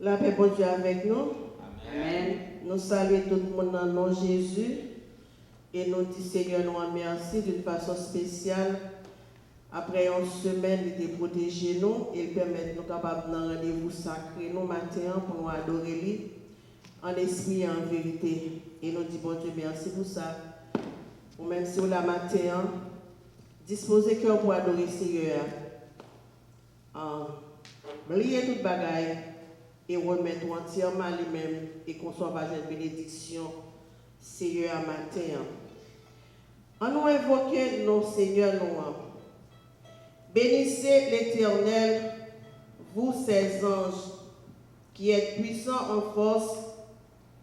La paix de Dieu avec nous. Amen. Nous saluons tout le monde dans le nom de Jésus. Et nous disons Seigneur, nous remercions d'une façon spéciale. Après une semaine, il te protégé nous et permet nous capables de rendez-vous sacré nous matin pour nous adorer lui en esprit et en vérité. Et nous disons bon Dieu merci pour ça. Ou même si vous la matin, disposez cœur pour adorer Seigneur. Oubliez toute bagaille et remettre entièrement lui-même et qu'on soit par cette bénédiction Seigneur matin. En nous invoquer nos Seigneur nous. Bénissez l'Éternel, vous ses anges, qui êtes puissants en force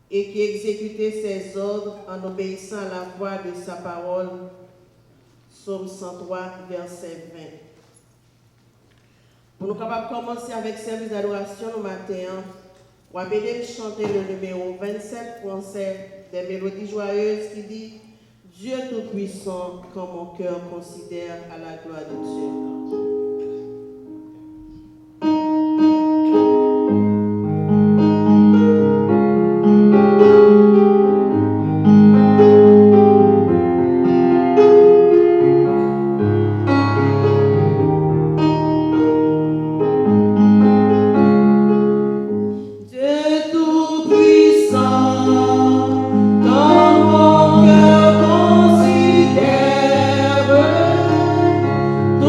et qui exécutez ses ordres en obéissant à la voix de sa parole. Psaume 103, verset 20. Pour nous capables de commencer avec service d'adoration le matin, on va bien chanter le numéro 27 français des mélodies joyeuses qui dit Dieu Tout-Puissant, quand mon cœur considère à la gloire de Dieu.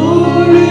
Tous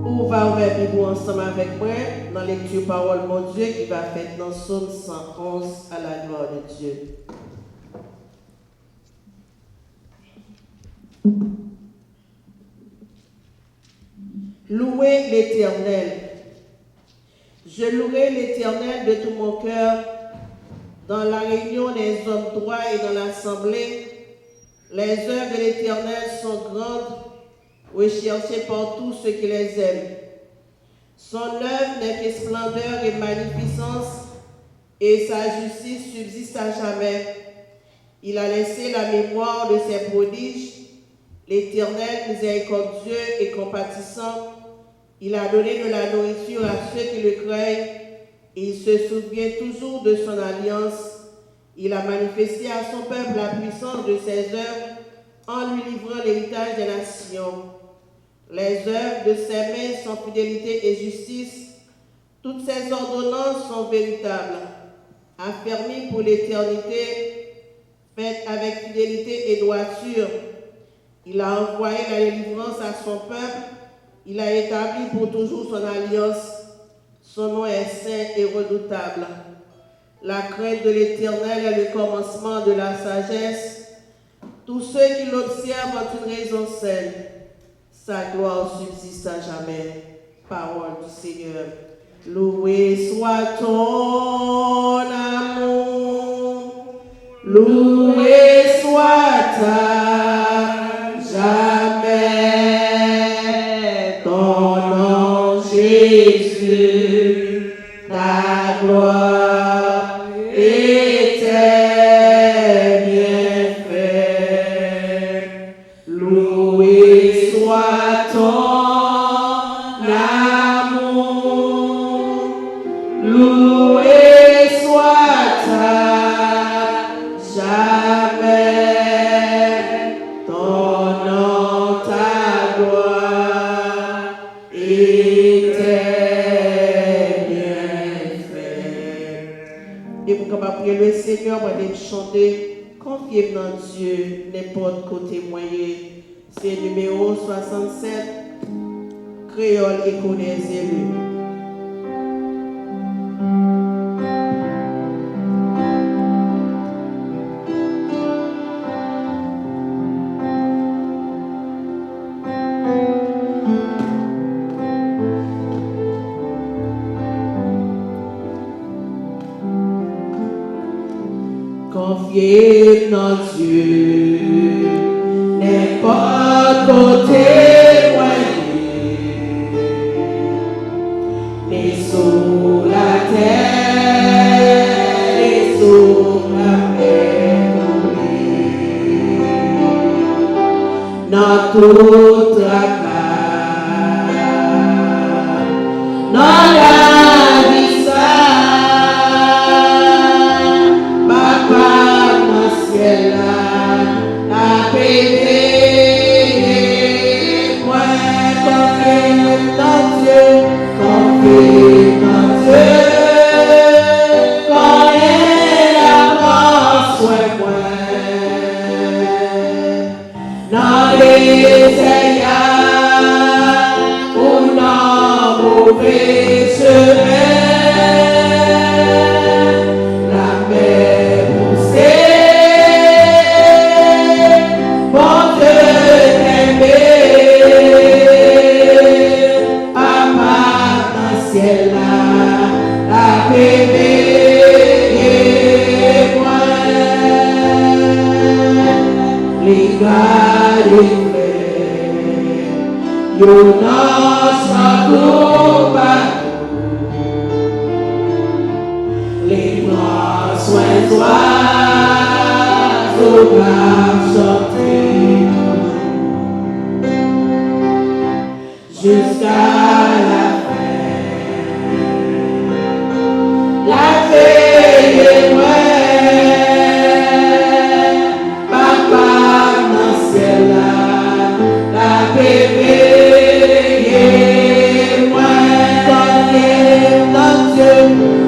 On va ouvrir Bible ensemble avec moi dans la lecture parole mon Dieu qui va faire dans Psaume 111 à la gloire de Dieu. Louez l'Éternel. Je louerai l'Éternel de tout mon cœur dans la réunion des hommes droits et dans l'assemblée. Les œuvres de l'Éternel sont grandes, recherchées par tous ceux qui les aiment. Son œuvre n'est que splendeur et magnificence, et sa justice subsiste à jamais. Il a laissé la mémoire de ses prodiges. L'Éternel miséricordieux et compatissant, il a donné de la nourriture à ceux qui le craignent, et il se souvient toujours de son alliance. Il a manifesté à son peuple la puissance de ses œuvres en lui livrant l'héritage des nations. Les œuvres de ses mains sont fidélité et justice. Toutes ses ordonnances sont véritables, affermies pour l'éternité, faites avec fidélité et droiture. Il a envoyé la délivrance à son peuple. Il a établi pour toujours son alliance. Son nom est saint et redoutable. La crainte de l'Éternel est le commencement de la sagesse. Tous ceux qui l'observent ont une raison saine. Sa gloire subsiste à jamais. Parole du Seigneur. Loué soit ton amour. Loué soit ta jamais. Ton nom Jésus. Ta gloire et tes bienfaits. Loué soit ton amour. Loué soit ta jamais. Ton nom, ta gloire et tes bienfaits. Et pour qu'on va prier le Seigneur, on va chanter confiez dans Dieu, n'importe côté moyen. C'est numéro 67, Créole Écho des élus. Confiez dans Dieu, n'importe côté moyen, et sous la terre, et sous la mer, dans toute la carte, dans la vie ça. Say Yonas Magoba, les noirs soins oiseaux peuvent chanter jusqu'à la fin. La veille est loin, papa dans ciel là, la bébé.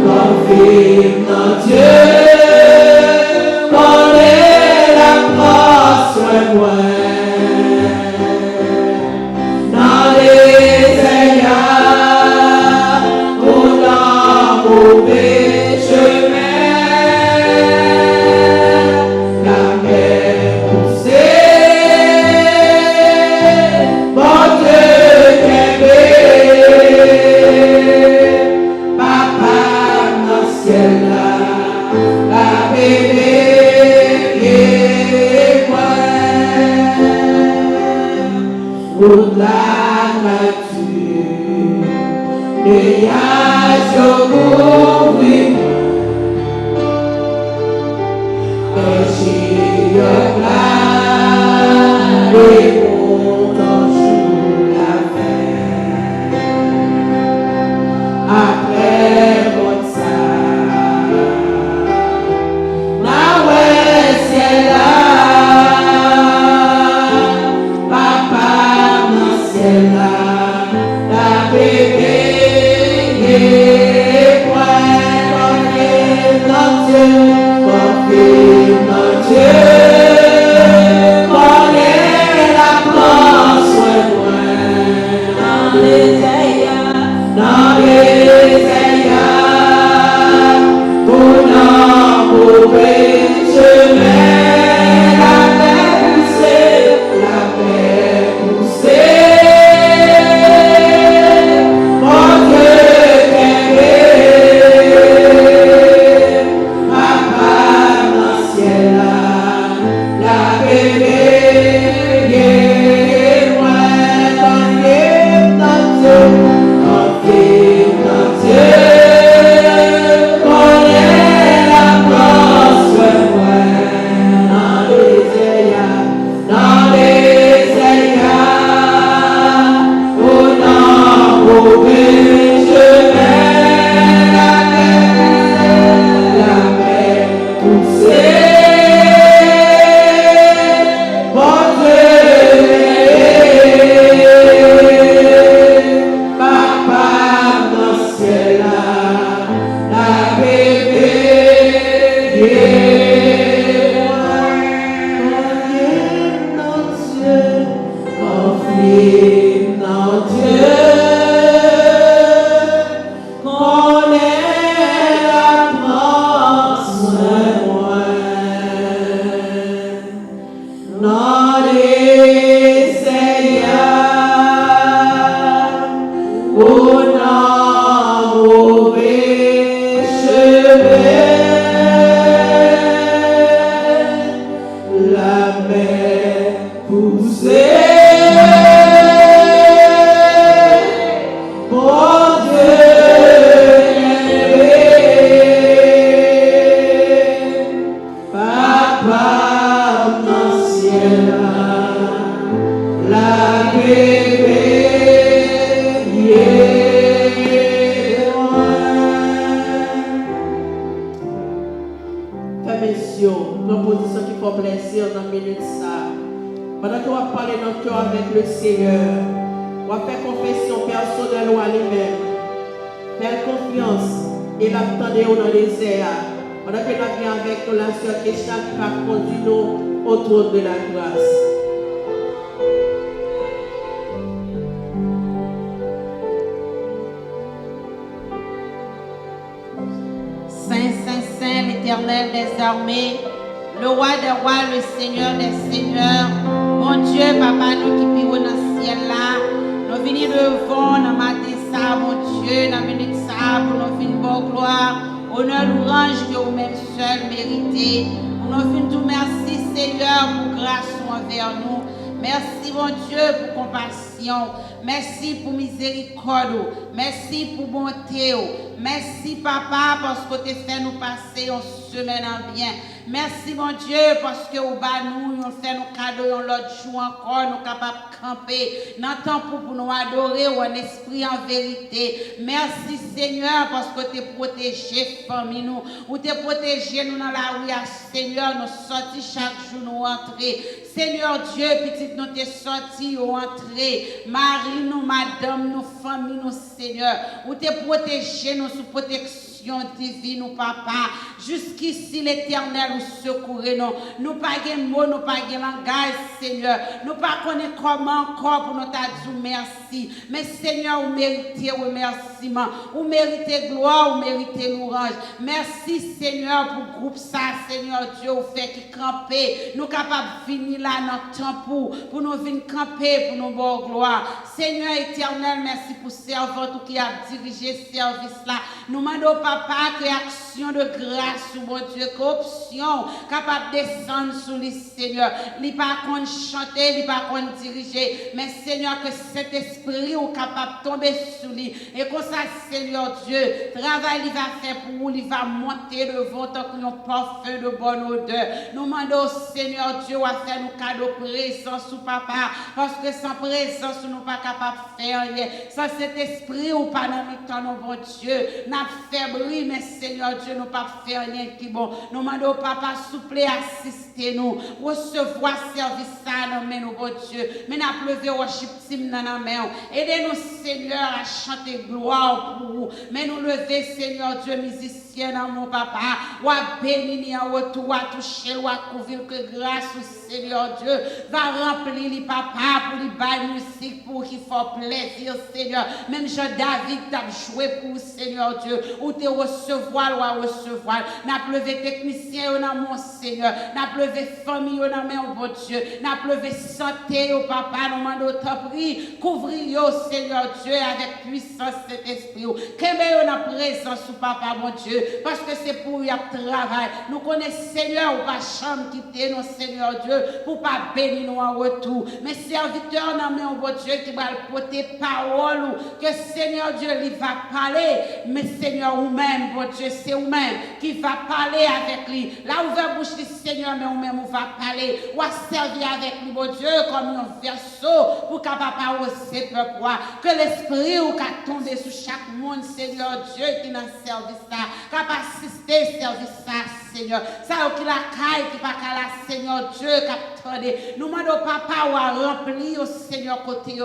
Confirme dans Dieu, qu'on est la croix, soin moi. Dans les aïeux, on a mauvais chemin, la mer poussée, mon Dieu qu'aimé. La bébé est moi, pour la nature, et y'a je m'ouvre, et j'y regarde, et mon toujours la fin. Après mon Merci, mon Dieu, pour compassion. Merci pour miséricorde. Merci pour bonté. Merci, Papa, parce que tu fait nous passer une semaine en bien. Merci, mon Dieu, parce que au bas nous, on fait nos cadeaux, l'autre jour encore, nous capables de camper. Dans le temps pour nous adorer ou en esprit, en vérité. Merci, Seigneur, parce que tu protégé famille nous. Ou tu protégé nous dans la rue, Seigneur, nous sortis chaque jour, nous entrer. Seigneur Dieu, petit nous t'es sorti ou entré. Marie nous, madame nous, famille nous, Seigneur. Ou t'es protégé nous sous protection divine, nous, papa. Jusqu'ici, l'Éternel nous secourez nous. Nous pas de mots, nous pas de langage, Seigneur. Nous pas connaître comment encore pour nous dire merci. Mais Seigneur, vous méritez remerciement. Vous méritez gloire, vous méritez louange. Merci, Seigneur, pour le groupe ça, Seigneur Dieu, vous fait qui camper. Nous capables de venir là dans le temps pour nous venir camper, pour nous bonne gloire. Seigneur éternel, merci pour servant qui a dirigé ce service là. Nous demandons, papa, que action de grâce, mon Dieu, qu'option capable de descendre sur les Seigneur. Il pas qu'on chanter, il pas qu'on diriger, mais Seigneur, que cet esprit est capable de tomber sur lui. Et comme ça, Seigneur Dieu, travail il va faire pour vous, il va monter devant tant que nous parfum de bonne odeur. Nous demandons, Seigneur Dieu, à faire nos cadeaux présents sous papa, parce que sans présence, nous ne sommes pas capables de faire rien. Sans cet esprit, ou pas dans le temps, nos bon Dieu, n'a faibli, mais Seigneur Dieu, nous ne pas faire rien qui bon. Nous demandons, papa, souple, assistez-nous, recevoir service ça dans nos bon Dieu. Mais n'a pleuvé worship team dans la main. Aidez-nous, Seigneur, à chanter gloire pour vous. Mais nous lever, Seigneur Dieu, musicien dans mon papa, ou à bénir en retour, ou à toucher, ou à couvrir que grâce au Seigneur Dieu va remplir les papas pour les bails musique pour qu'il fasse plaisir, Seigneur. Même Jean-David t'a joué pour Seigneur Dieu, ou te recevoir ou à recevoir. N'a pleuvé technicien au nom mon Seigneur, n'a pleuvé famille au nom mon bon Dieu, n'a pleuvé santé au papa, nous demandons t'en prie, couvrir au Seigneur Dieu avec puissance cet esprit. Qu'aimez la présence au papa mon Dieu, parce que c'est pour y travail. Nous connaissons Seigneur ou pas chambre quitter nos Seigneur Dieu pour pas bénir nous en retour. Mais serviteur dans mon bon Dieu qui va porter parole que Seigneur Dieu lui va parler. Mais Seigneur ou même bon Dieu c'est ou même qui va parler avec lui. Là où va bouche du Seigneur mais ou même on va parler ou à servir avec lui bon Dieu comme un verseau pour capable oser peuple. Que l'esprit ou qu'a tomber sur chaque monde Seigneur Dieu qui dans service ça, capable assister service ça Seigneur. Ça qui la caille qui pas la Seigneur Dieu qui nous demandons papa ou à remplir au Seigneur côté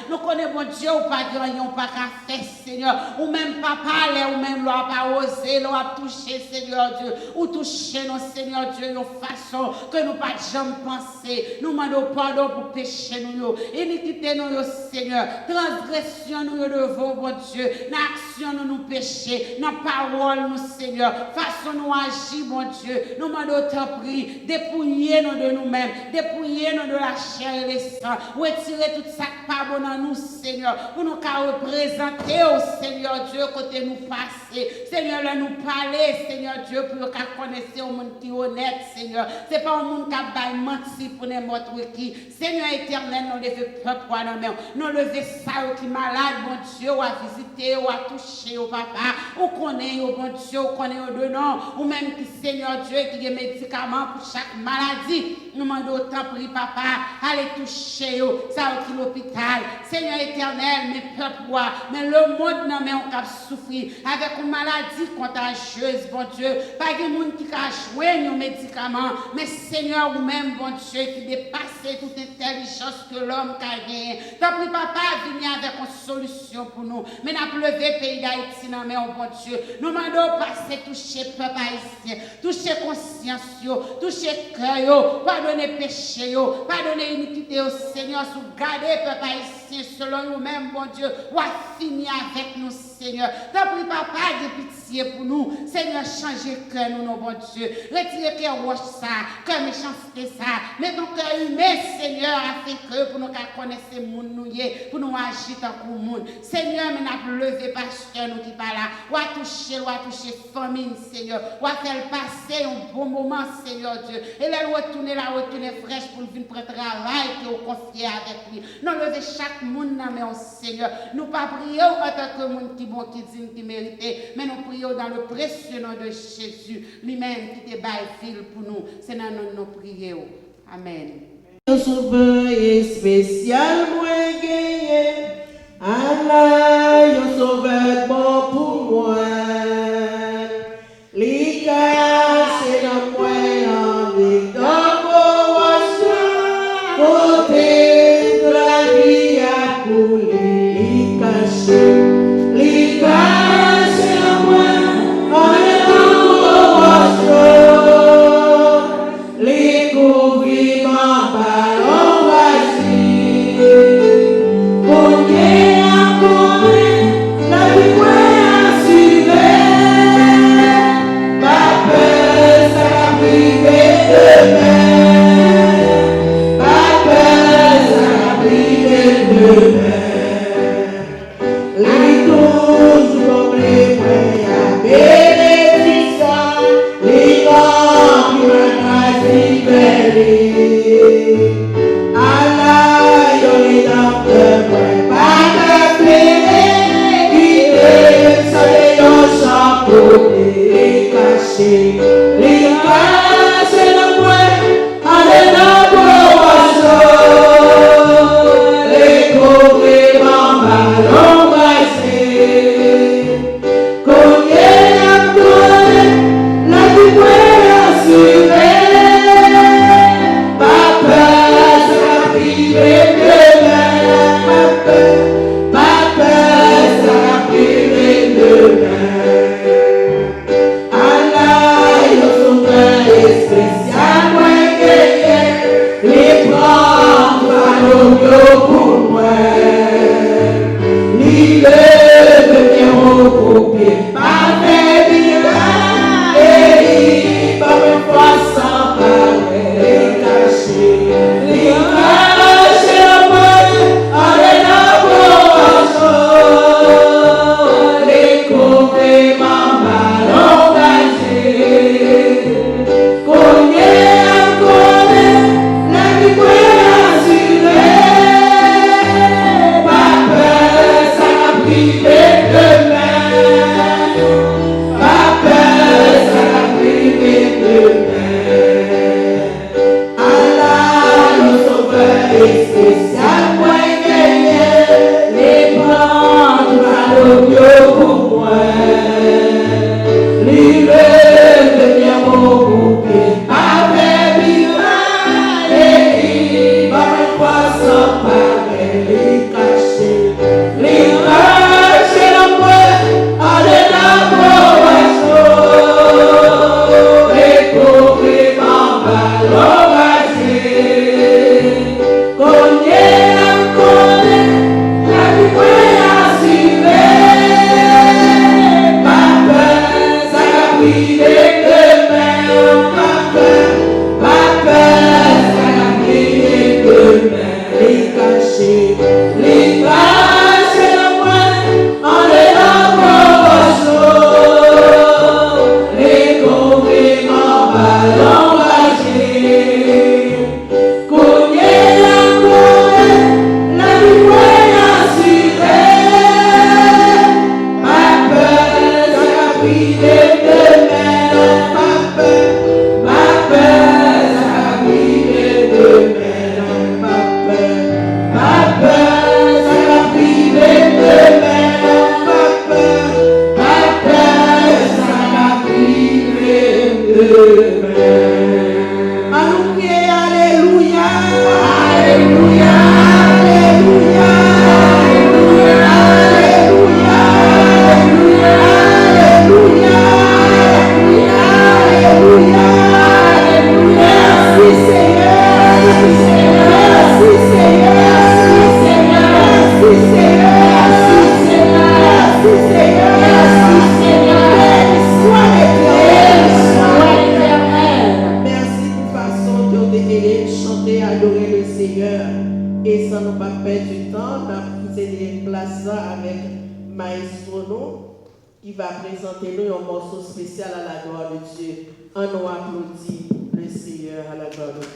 nous connaissons mon Dieu ou pas gagner ou pas faire Seigneur ou même papa ou même loi pas oser loi toucher Seigneur Dieu ou toucher nos Seigneur Dieu de façon que nous pas jamais penser. Nous demandons pardon pour péché nous iniquité nous Seigneur, transgression nous devant mon Dieu, l'action nous péché, dans parole nous Seigneur, façon nous agir mon Dieu. Nous demandons t'en prie, dépouiller nous de nous-mêmes, dépouiller nous de la chair et le sang, retirer tout ça pas bon dans nous Seigneur, pour nous représenter au Seigneur Dieu côté nous passer. Seigneur, là nous parler Seigneur Dieu pour nous connaître un monde qui est honnête Seigneur. C'est pas un monde qui a menti pour n'importe qui. Seigneur éternel, nous lever peuple pour nous lever ça qui est malade mon Dieu, ou à visiter, ou à toucher au papa, ou connaît au bon Dieu, ou connaît au dedans, ou même qui Seigneur Dieu qui a des médicaments pour chaque maladie. Nous demandons autant pour papa, allez toucher ça qui est l'hôpital. Seigneur éternel, mes peuples, mais le monde n'a même pas souffrir avec une maladie contagieuse, bon Dieu. Pas de monde qui a joué nos médicaments, mais Seigneur, vous-même, bon Dieu, qui dépasse toute intelligence que l'homme a gagné. T'as pris papa, venir avec une solution pour nous. Mais n'a levé pays d'Haïti, non, mais bon Dieu. Nous demandons passer, toucher peuple haïtien, toucher conscience, toucher cœur, pardonner péché, pardonner iniquité au Seigneur, sous garder peuple haïtien selon nous-mêmes, bon Dieu, ou à finir avec nous, Seigneur. T'as pris papa de pitié pour nous. Seigneur, changez cœur nous, bon Dieu. Retirez cœur roche ça, cœur méchanceté ça. Mais ton cœur humain, Seigneur, a fait que pour nous connaître ce monde nous, pour nous agir tant que monde. Seigneur, mais n'a levé pasteur nous qui pas là. Ou à toucher famille, Seigneur. Ou à faire passer un bon moment, Seigneur Dieu. Et là, retourner fraîche pour venir prendre travail qui est confié avec lui. Nous lever chaque monde dans mais Seigneur. Nous pas prions en tant que monde qui bon, qui digne, qui mérite, mais nous prions dans le précieux nom de Jésus, lui-même qui te baille fil pour nous. C'est dans nous prions. Amen. Un sauveur spécial, moi gagné. Allah, un sauveur bon pour moi. Les caches dans moi, en dans mon côté de la vie à couler. Les caches dans moi, en dans mon les couvrir ma ballon vas-y. Combien encore la vie à suivre. Pas peur, ça va priver demain. Pas peur, ça va priver demain. Les toujours les prêts à bénédiction. Les grands qui me libérés. Allah, yo les dents de moi, pas de plaisir, guider, ça les chant pour les cacher, le moi, allez dans vos oiseaux, les couvrir en ballon brassé, cogner à toi, la vie assurée. qui va présenter nous un morceau spécial à la gloire de Dieu. On nous applaudit le Seigneur à la gloire de Dieu.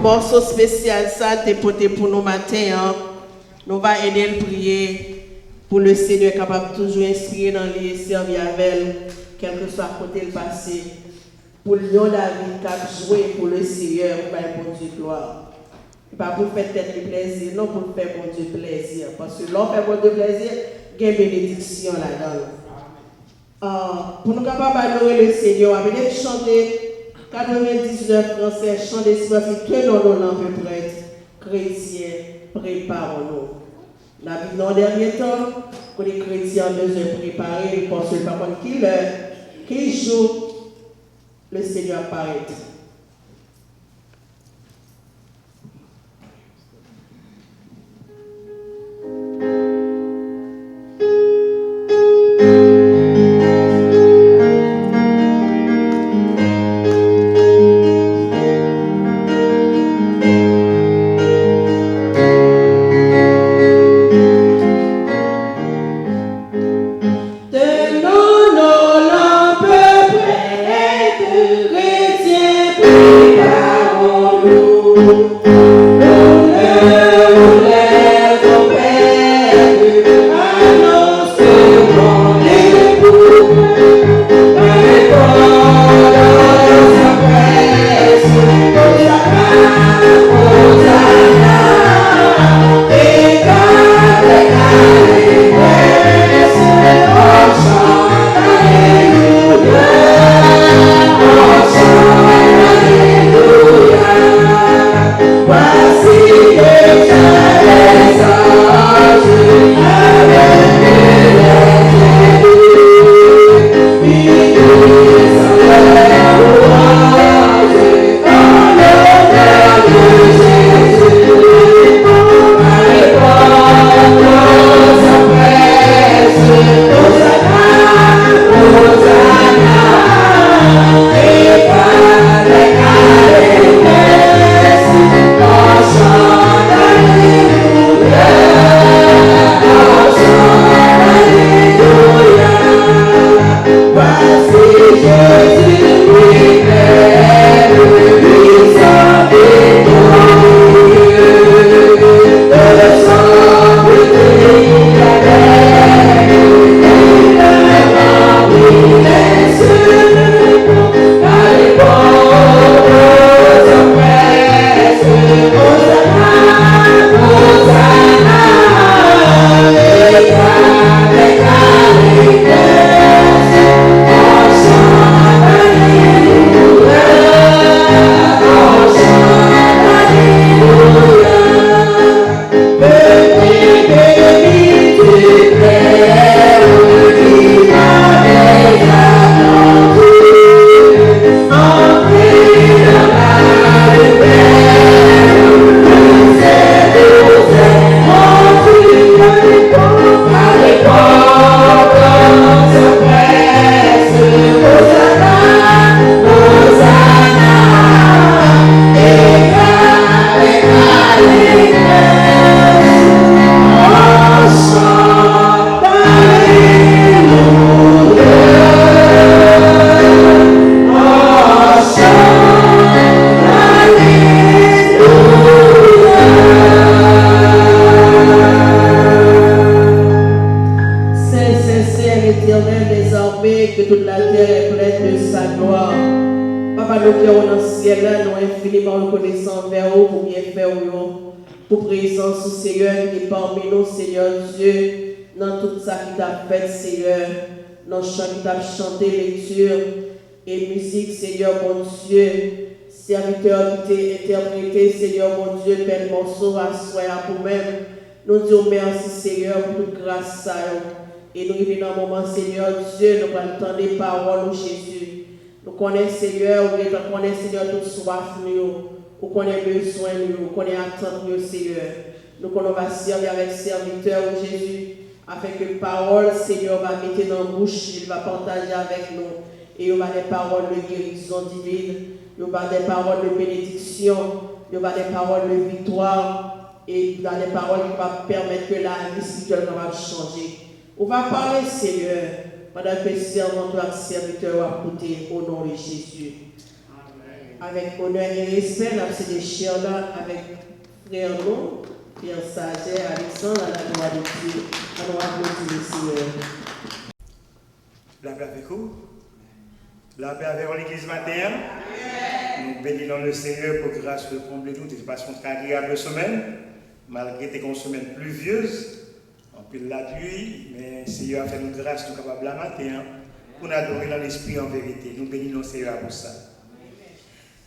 Morceau spécial ça dépoté pour nous matin. Hein. Nous va aider le prier pour le Seigneur capable de toujours inspirer dans les servir avec elle, quel que soit côté le passé. Pour Lyon David qui a joué pour le Seigneur, pour bon Dieu gloire. Pas pour faire tête de plaisir, non pour faire bon Dieu plaisir. Parce que l'on fait bon Dieu plaisir, il y a une bénédiction là-dedans. Pour nous capables d'adorer le Seigneur, venez chanter 99 français, chant d'espoir, tenons-nous à peu près, chrétiens, préparons-nous. Dans le dernier temps, que les chrétiens ont besoin de préparer, parce que par contre, quel jour le Seigneur apparaît. Tenons-nous à peu près, chrétiens. Seigneur, nous infiniment reconnaissants envers vous pour bien faire, pour présence, Seigneur, qui est parmi nous, Seigneur Dieu, dans tout ça qui t'a fait, Seigneur, dans le chant qui t'a chanté, lecture et musique, Seigneur, mon Dieu, serviteur qui t'a interprété, Seigneur, mon Dieu, bel morceau à soi pour même. Nous disons merci, Seigneur, pour toute grâce à vous. Et nous vivons dans un moment, Seigneur Dieu, nous allons entendre les paroles de Jésus. Nous connaissons, Seigneur, nous connaissons, Seigneur, toute soif, nous connaissons besoin, nous connaissons attente, Seigneur. Nous va servir avec serviteur, Jésus, afin que la parole, Seigneur, va mettre dans la bouche, il va partager avec nous. Et il y a des paroles de guérison divine, il y a des paroles de bénédiction, il y a des paroles de victoire, et il y a des paroles qui vont permettre que la vie spirituelle va changer. On va parler, Seigneur, pendant que le servant de serviteur va écouter au nom de Jésus. Amen. Avec honneur et respect, nous avons des chers là, avec frère nous, Pierre Saget, Alexandre, à la gloire de Dieu. On va applaudir le Seigneur. La paix avec vous. La paix avec l'église matin. Nous bénissons le Seigneur pour grâce de combler tout et passons une agréable semaine, malgré des semaines pluvieuses. En pile la pluie, mais le Seigneur a fait une grâce nous capables la matin pour nous adorer dans l'esprit en vérité. Nous bénissons le Seigneur pour ça.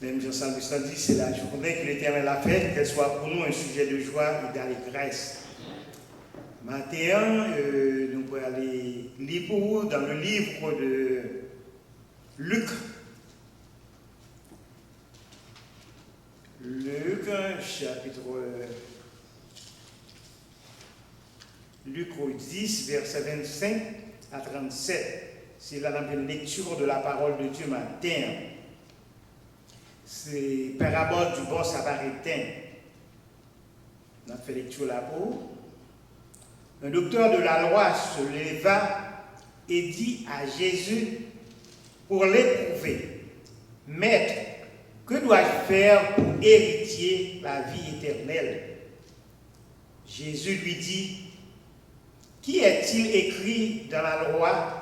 Même Jean-Saint dit, c'est la journée que l'Éternel a faite, qu'elle soit pour nous un sujet de joie et d'allégresse. Matin, nous pouvons aller lire pour vous dans le livre de Luc. Luc, chapitre Luc 10, verset 25 à 37. C'est la lecture de la parole de Dieu matin. C'est parabole du bon samaritain. On a fait lecture là-haut. Un docteur de la loi se leva et dit à Jésus pour l'éprouver: Maître, que dois-je faire pour hériter la vie éternelle? Jésus lui dit: Qui est-il écrit dans la loi?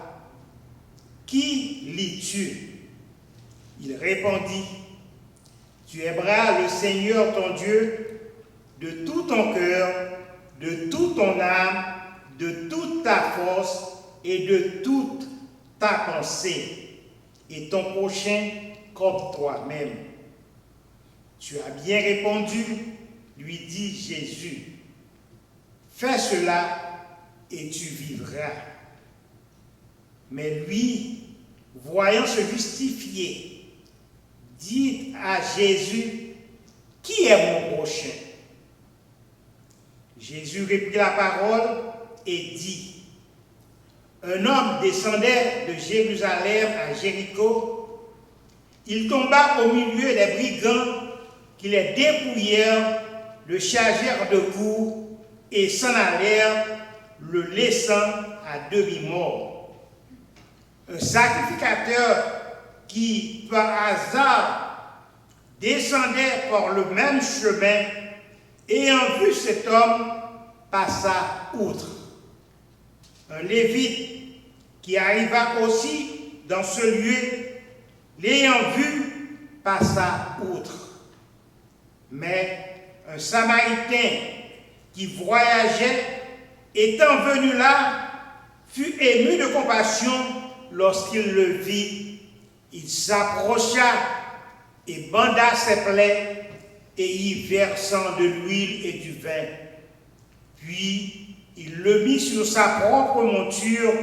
Qui lis-tu? Il répondit: Tu aimeras le Seigneur ton Dieu de tout ton cœur, de toute ton âme, de toute ta force et de toute ta pensée, et ton prochain comme toi-même. Tu as bien répondu, lui dit Jésus. Fais cela et tu vivras. Mais lui, voyant se justifier, dit à Jésus: Qui est mon prochain? Jésus reprit la parole et dit: Un homme descendait de Jérusalem à Jéricho. Il tomba au milieu des brigands qui les dépouillèrent, le chargèrent de coups et s'en allèrent, le laissant à demi-mort. Un sacrificateur qui, par hasard, descendait par le même chemin, ayant vu cet homme, passa outre. Un lévite qui arriva aussi dans ce lieu, l'ayant vu, passa outre. Mais un Samaritain qui voyageait, étant venu là, fut ému de compassion lorsqu'il le vit. Il s'approcha et banda ses plaies et y versant de l'huile et du vin. Puis il le mit sur sa propre monture,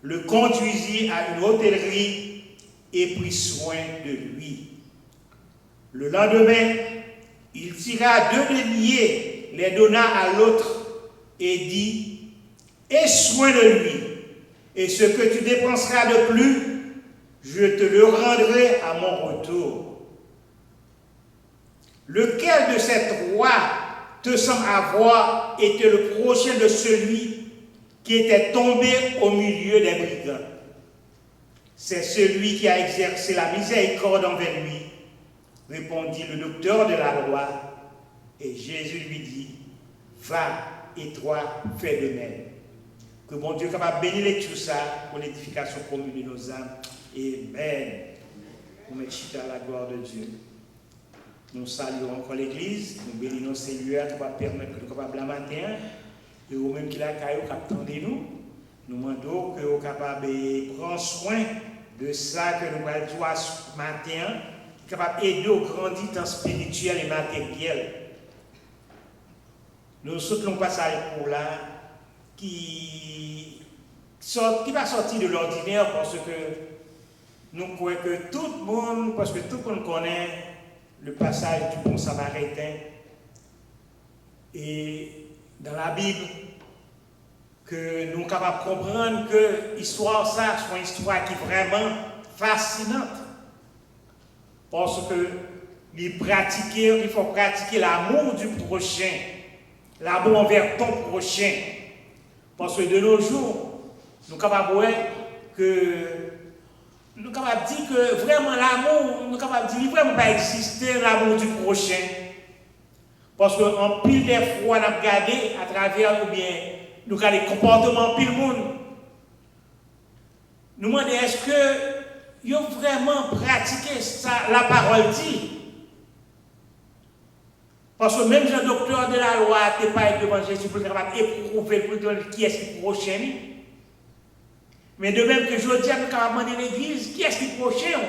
le conduisit à une hôtellerie et prit soin de lui. Le lendemain, il tira 2 deniers, les donna à l'autre et dit: Aie soin de lui, et ce que tu dépenseras de plus, je te le rendrai à mon retour. Lequel de ces 3 te semble avoir été le prochain de celui qui était tombé au milieu des brigands? C'est celui qui a exercé la miséricorde envers lui, répondit le docteur de la loi. Et Jésus lui dit: Va, et toi, fais de même. Que mon Dieu capable de bénir tout ça pour l'édification commune de nos âmes. Amen. On met chita à la gloire de Dieu. Nous saluons encore l'Église, nous bénissons le Seigneur qui va permettre que nous soyons capables la matin, et au même qu'il a caillou qui attendez nous demandons que nous soyons capables de prendre soin de ça que nous allons voir ce matin, capable d'aider au grandir dans spirituel et matériel. Nous souhaitons passer pour là qui va sortir de l'ordinaire parce que nous croyons que tout le monde, parce que tout le monde connaît le passage du bon samaritain. Et dans la Bible, que nous sommes capables de comprendre que l'histoire, ça, soit une histoire qui est vraiment fascinante. Parce que il faut pratiquer l'amour du prochain, l'amour envers ton prochain. Parce que de nos jours, nous sommes capables de dire que vraiment l'amour, nous sommes capables de dire qu'il ne vraiment pas exister l'amour du prochain. Parce qu'en pile des fois, nous avons regardé à travers, ou bien, nous regardons les comportements pile monde. Nous demandons est-ce que ils ont vraiment pratiqué ça, la parole dit. Parce que même le docteur de la loi n'est pas devant Jésus pour éprouver pour dire qui est-ce qui est prochain. Mais de même que je dis, nous avons demandé l'église, qui est-ce qui est prochain.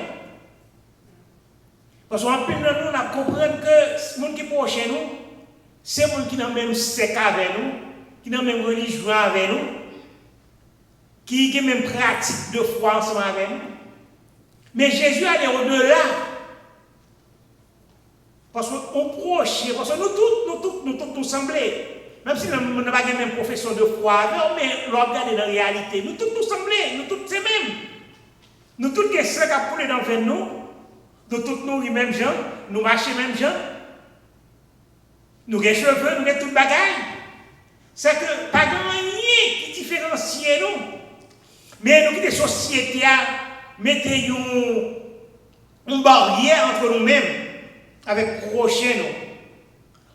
Parce qu'en plus de nous, nous comprenons que ce monde qui est prochain nous, c'est le monde qui n'a même sec avec nous, qui n'a même religion avec nous, qui a même pratique de foi ensemble avec nous. Mais Jésus allait au-delà. Parce qu'on proche, parce que nous tous nous semblons. Même si nous n'avons pas la même profession de foi, mais nous regardons dans la réalité. Nous tous nous semblons, nous tous c'est même. Nous tous qui sommes à couler dans le vin, nous tous nous les mêmes gens, nous marchons les mêmes gens. Nous avons les cheveux, nous avons toutes les bagailles. C'est que pas rien qui différencie nous. Mais nous qui des sociétés mettez une barrière entre nous-mêmes avec prochain nous.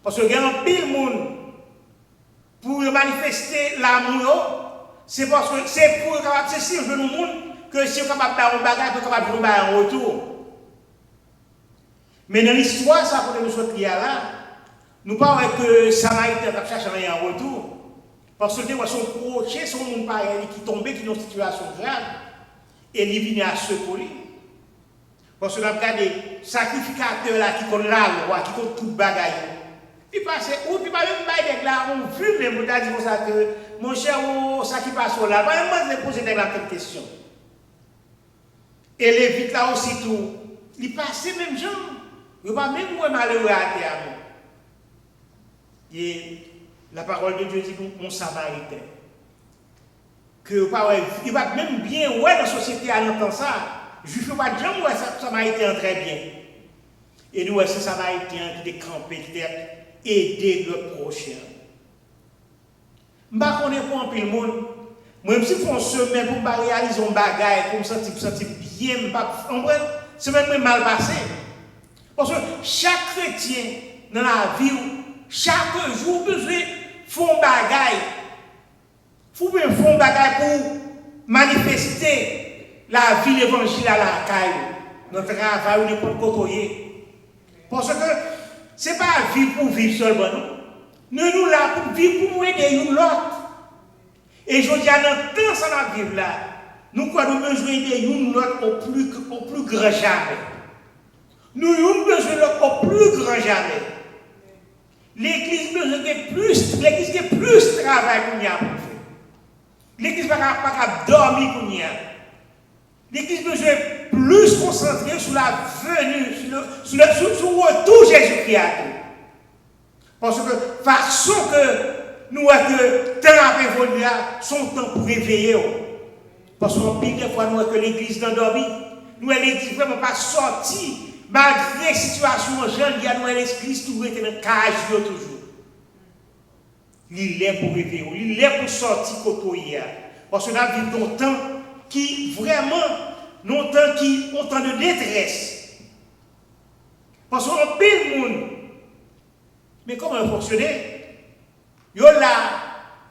Parce que il y a un pile monde pour manifester l'amour, c'est parce que c'est pour c'est si je nous monde que si on est capable de faire un bagage, on est capable de faire un retour. Mais dans l'histoire, ça quand nous sommes là, nous parlons que Samaritain va chercher un retour. Parce que son prochain, son monde pareil qui tombait dans une situation grave. Et il vient à secourir. Parce que nous avons regardé les sacrificateurs là qui connaissent la loi, qui connaissent tout le bagaille. Puis passe où, puis pas même bail là, on fume les mots, dit comme ça que mon cher, ça qui passe là, moi je vais poser la même question. Et les vites là aussi tout, ils passent même gens. Ils ne vont pas même moins malheureux à terre. Et la parole de Dieu dit mon samaritain. Que il va même bien ouais dans la société à l'entendre ça. Je ne fais pas de gens où ça m'a été très bien. Et nous, c'est ça m'a été qui est campé, qui est aidé le prochain. Je ne sais pas pour un peu le monde. Même si on se met pour réaliser un bagage, pour me sentir bien, c'est même mal passé. Parce que chaque chrétien dans la vie, chaque jour, besoin de faire un bagage. Il faut bien faire un bagage pour manifester la vie de l'évangile à la caille, notre travail ou n'importe côté. Parce que ce n'est pas vivre pour vivre seulement. Nous sommes là pour vivre pour aider l'autre. Et je dis à notre temps, ça va vivre là. Nous avons besoin d'aider l'autre au plus grand jamais. Nous avons besoin de l'autre au plus grand jamais. L'église besoin de plus, l'église a plus de travail qu'on y a pour faire. L'église n'a pas dormir pour y a. L'église besoin plus concentrer sur la venue, sur le retour de Jésus-Christ. Parce que façon que nous avons que temps après évoluer, son temps pour réveiller. Parce qu'on pile des fois nous avons que l'église n'a dormi. Nous avons l'église vraiment pas sorti. Malgré la situation, nous avons l'église toujours été dans le cage toujours. Il est pour réveiller, il est pour sortir côté. Parce que nous avons un temps qui vraiment, un temps qui est un temps de détresse. Parce qu'on pile le monde. Mais comment fonctionner? Yo là,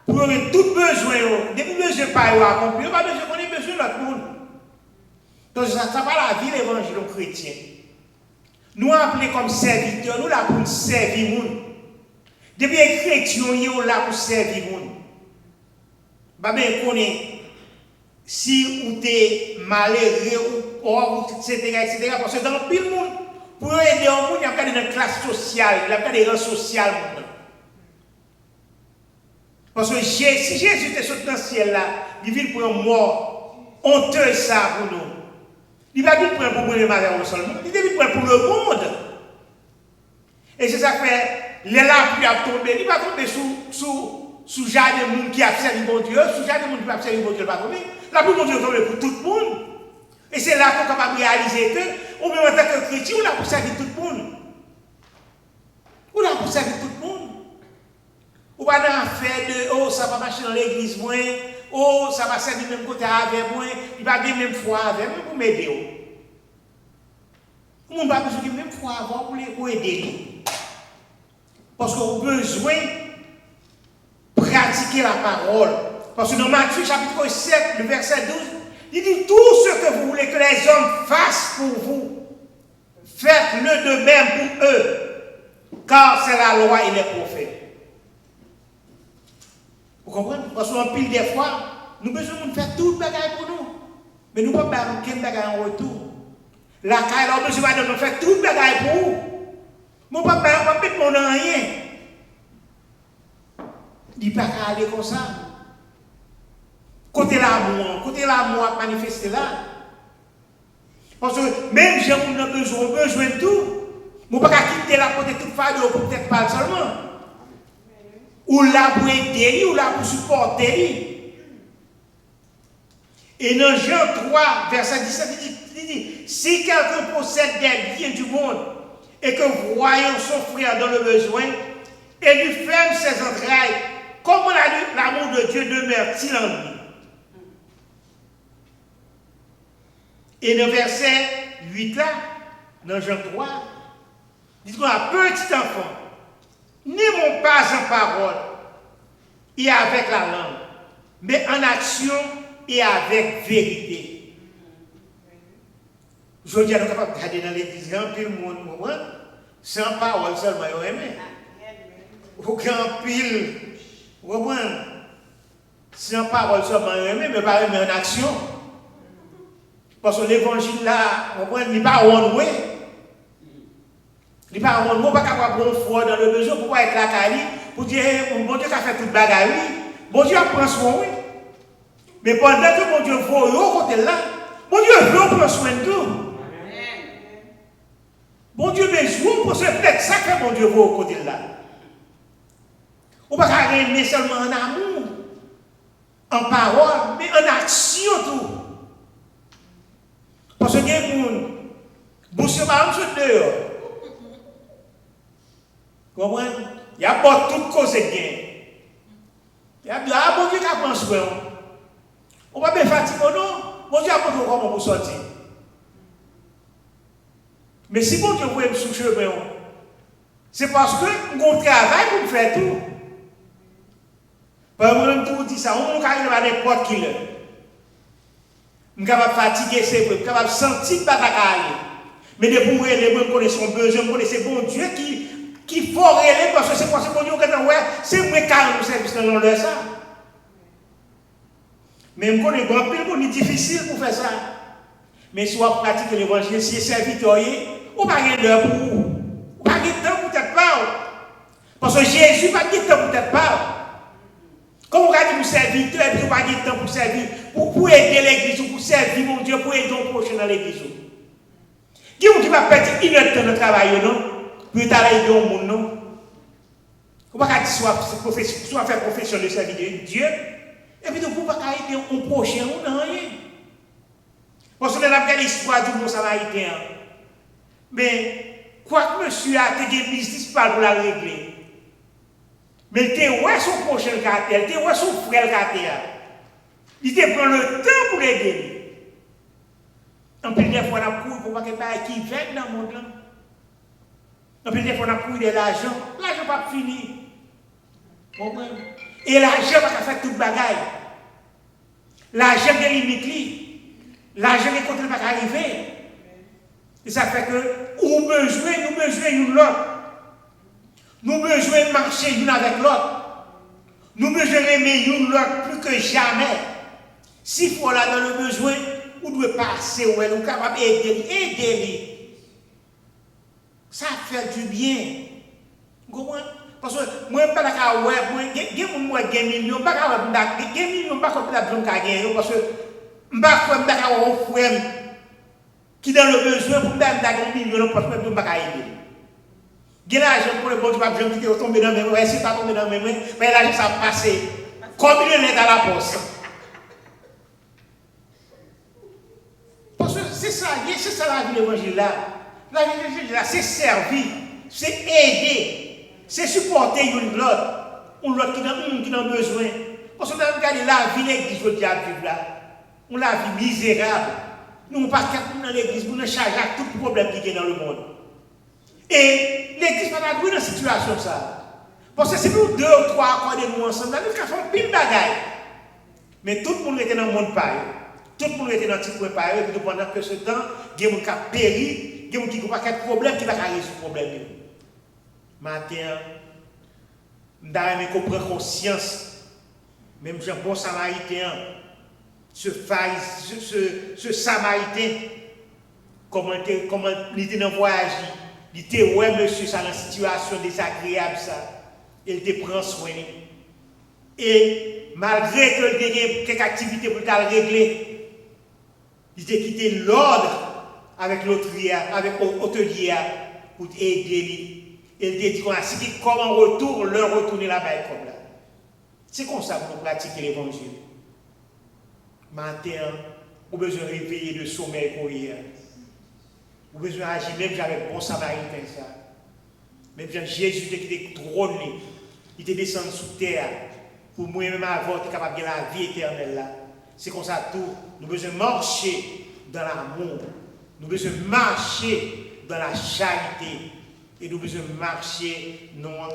pour tout besoin, depuis besoin pas accompli, pas besoin qu'on ait besoin de l'autre monde. Donc ça pas la vie de l'évangile chrétien. nous appelons comme serviteurs, nous là pour nous servir les gens. Depuis les chrétiens, nous là pour servir les gens. Ben, connaît si vous êtes malheureux ou etc. Parce que dans le monde, pour aider les gens, il y a une classe sociale, il y a des rangs sociaux. Parce que si Jésus était sorti dans le ciel là, il vient pour un mort honteux ça pour nous. Il va vite pour le malheur seulement, il vient pour le monde. Et c'est ça que fait, les larmes qui ont tombé, il va tomber sous jardin de monde qui a servi mon Dieu, sous jardin de monde qui a servi mon Dieu, il va tomber. La pluie mon Dieu tombe pour tout le monde. Et c'est là qu'on est capable de réaliser que, au même en tant que chrétien, on a pour servir tout le monde. On a pour servir tout le monde. Ou pas dans l'affaire de oh ça va marcher dans l'église moins, oh ça va servir même côté avec moi, il va bien même foi avec moi pour m'aider. On ne va pas besoin de même foi avant pour aider. Parce qu'on a besoin de pratiquer la parole. Parce que dans Matthieu chapitre 7, le verset 12, il dit tout ce que vous voulez que les hommes fassent pour vous, faites-le de même pour eux, car c'est la loi et les prophètes. Vous comprenez? Parce qu'en pile des fois, nous avons besoin de faire tout le bagage pour nous. Mais nous ne pouvons pas faire aucun bagage en retour. La caille, nous avons besoin de faire tout le bagage pour nous. Nous ne pouvons pas mettre mon rien. Il ne peut pas aller comme ça. Côté l'amour à manifester là. Parce que même si on a besoin de tout, nous ne pouvons pas quitter la côté toute faille, pour peut-être pas seulement. Ou là pour aider, ou là pour supporter. Et dans Jean 3, verset 17, il dit, si quelqu'un possède des biens du monde et que voyant son frère dans le besoin et lui ferme ses entrailles, comment l'amour de Dieu demeure-t-il en lui? Et dans verset 8 là, dans Jean 3, il dit qu'on a petit enfant. N'aimons pas en parole et avec la langue, mais en action et avec vérité. Je dis à nous capables de regarder dans l'église, grand pile monde, sans parole seulement, vous aimez. Grand pile, vous sans parole seulement, vous aimez, mais pas en action. Parce que l'évangile là, vous il n'est pas one way. Il n'est pas un mot, pas capable de foi dans le besoin pour être là, pour dire, bon Dieu qui a fait toute bagarre, bon Dieu prend soin, oui. Mais pendant que bon Dieu voit au côté là, bon Dieu veut prendre soin de tout. Bon Dieu besoin pour se faire ça que bon Dieu voit au côté là. On ne peut pas aimer seulement en amour, en parole, mais en action tout. Parce que il y a des gens, bon Dieu va nous dehors. Vous comprenez? Il y a pas toute cause de gain. Il y a bon Dieu qui a pris soin. On va bien fatiguer, non? Bon Dieu a pris comment pour sortir. Mais si bon Dieu veut me soucher, c'est parce que on travaille pour faire tout. Par exemple, tout dit ça, on peut arriver à n'importe qui. On est capable de fatiguer, c'est vrai, on est capable de sentir que aller. Mais de pour les gens connaissent son besoin, connaissent bon Dieu qui faut réellement parce que c'est parce que bon Dieu c'est moi qui ai le service dans le ça. Mais je connais grand pile monde difficile pour faire ça. Mais si on pratique l'évangile, si c'est serviteur, on va pas l'heure pour vous. On va pas de temps pour tête pas. Parce que Jésus pas de temps pour tête pas. Comme on va dire pour serviteur, et puis on va pas de temps pour servir, pour aider l'église, pour servir mon Dieu, pour aider ton prochain dans l'église. Qui vous qui va perdre une heure de temps de travail, non? Pour aider au monde, non? On va pas dire soit faire profession de servir Dieu, et puis vous ne pouvez pas aider au prochain ou non rien. Parce que nous avons l'histoire du bon samaritain. Mais, quoi que monsieur a été une business pour la régler. Mais il était où son prochain caractère, il était où son frère caractère. Il était prend le temps pour l'aider. En plus, des fois, on a couru pour ne pas qu'il vienne dans le monde. En plus, des fois, on a couru de l'argent. L'argent n'est pas fini. Et l'argent va faire toute bagaille. L'argent est limité. L'argent est contre pas arriver. Et ça fait que, nous besoin une l'autre. Nous besoin de marcher l'une avec l'autre. Nous besoin d'aimer l'une l'autre plus que jamais. Si faut là dans le besoin, vous devez passer, vous êtes capable d'aider. Ça fait du bien. Vous comprenez? Parce que moi, je ne suis pas d'accord, moi, je suis millions, je ne suis pas d'accord, je suis pas d'accord, parce que je ne suis pas d'accord, qui dans le besoin pour me faire un million, parce que je ne suis pas d'accord. Il y a l'argent pour le bon Dieu, je ne vais pas tomber dans mes mains, si pas tomber dans mes mains, mais l'argent ça va passer. Comme il est dans la poste. Parce que c'est ça la vie de l'évangile là. La vie de l'évangile là, c'est servir, c'est aider, c'est supporter une l'autre qui a besoin. Parce que nous regardons la vie de l'église que Dieu a vivre là. On la vie misérable. Nous ne pouvons pas dans l'église pour nous charger à tout problème qui est dans le monde. Et l'église va pas dans une situation ça. Parce que si nous 2 ou 3 accordons nous ensemble, nous faisons pile de bagaille. Mais tout le monde était dans le monde pareil. Tout le monde était dans le petit point pareil. Et puis pendant que ce temps, il y a des gens qui ont péri, il y a des gens qui n'ont pas de problème, qui ne vont pas résoudre ce problème. Matin, nous avons pris conscience, même un bon samaritain, ce samaritain, comment il était dans le voyage. Il était, ouais, monsieur, ça, dans une situation désagréable, ça. Il te prend soin. Et malgré que il ait quelques activités pour le régler, il t'a quitté l'ordre avec l'hôtelier pour aider lui. Il t'a dit qu'on a dit comment retourner là-bas comme là. C'est comme ça que nous pratiquons l'évangile. Matin, on a besoin de réveiller le sommeil pour hier. Vous avez besoin d'agir même avec bon samaritain ça. Même Jésus qui était trôné, il était descendu sous terre pour moi-même avoir être capable de la vie éternelle là. C'est comme ça tout. Nous avons besoin de marcher dans l'amour. Nous avons besoin de marcher dans la charité. Et nous avons besoin de marcher l'un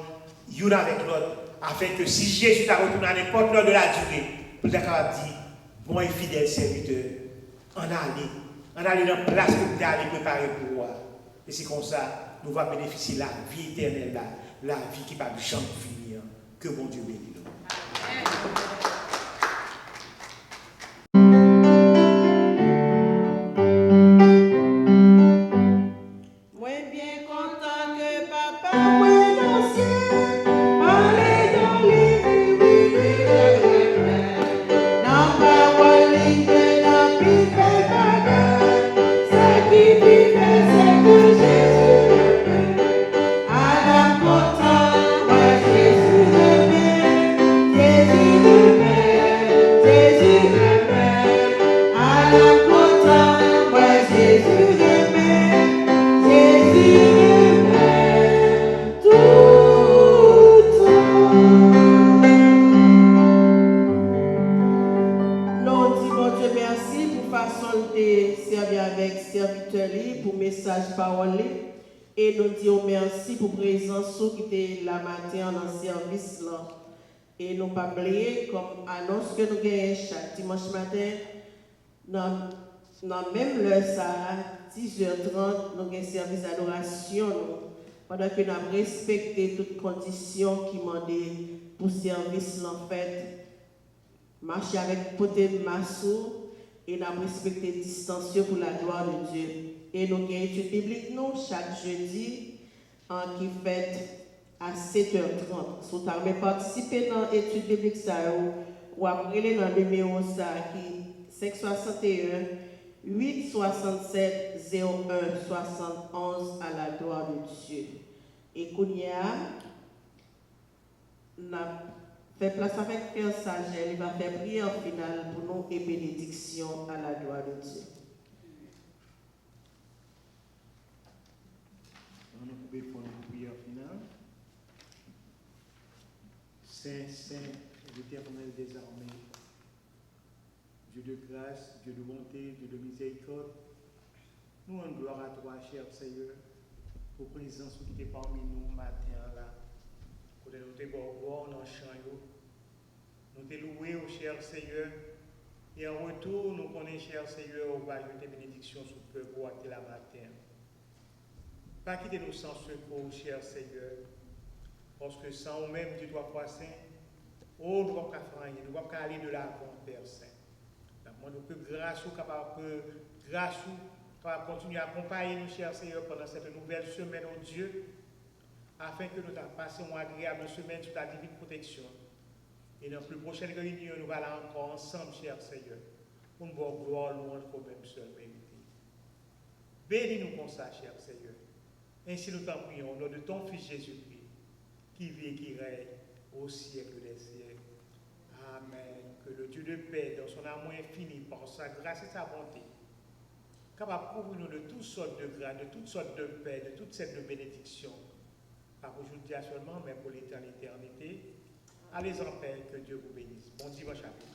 avec l'autre. Afin que si Jésus t'a retourné à n'importe l'heure de la durée, vous êtes capable de dire, bon et fidèle serviteur, en aller dans la place que vous allez préparer pour moi. Et c'est comme ça, nous allons bénéficier de la vie éternelle, la vie qui ne va jamais finir. Que bon Dieu bénisse. Et nous disons merci pour la présence qui était la matin dans le service là. Et nous ne pas oublier comme annonce que nous gagnons chaque dimanche matin dans même l'heure ça 10h30 nous avons un service d'adoration pendant que nous avons respecté toutes les conditions qui demandent pour le service en fait marcher avec poté de massou et nous avons respecté la distance pour la gloire de Dieu. Et nous avons une étude biblique nous, chaque jeudi qui fait à 7h30. Si vous avez participé dans l'étude biblique, ou après dans le numéro qui 561 867 01 71 à la gloire de Dieu. Et Kounia, on a fait place avec Frère Sagel, il va faire prière finale pour nous et bénédiction à la gloire de Dieu. Nous pouvons pour une prière finale. Saint, l'Éternel des armées, Dieu de grâce, Dieu de bonté, Dieu de miséricorde, nous rendons gloire à toi, cher Seigneur, pour la présence qui est parmi nous matin là. Pour nous te voir dans le champ, nous te louer, cher Seigneur, et en retour, nous connaissons, cher Seigneur, au va ajouter bénédiction sur le peuple la matin. Pas quitter nous sans secours, cher Seigneur, parce que sans nous-mêmes, tu dois croire, oh, nous ne pouvons pas faire rien, nous ne pouvons pas aller de l'avant, Père Saint. Nous que grâce ou capable continuer à accompagner nous, cher Seigneur, pendant cette nouvelle semaine, oh Dieu, afin que nous passions une agréable semaine sous ta divine protection. Et dans la plus prochaine réunion, nous allons encore ensemble, cher Seigneur, pour nous voir gloire, louange, pour même seul mérité. Bénis-nous comme ça, cher Seigneur. Ainsi nous t'en prions, au nom de ton Fils Jésus-Christ, qui vit et qui règne au siècle des siècles. Amen. Que le Dieu de paix, dans son amour infini, par sa grâce et sa bonté, capable de couvrir nous de toutes sortes de grâce, de toutes sortes de paix, de toutes sortes de bénédictions, pas pour aujourd'hui seulement, mais pour l'éternité. Allez en paix, que Dieu vous bénisse. Bon dimanche à vous.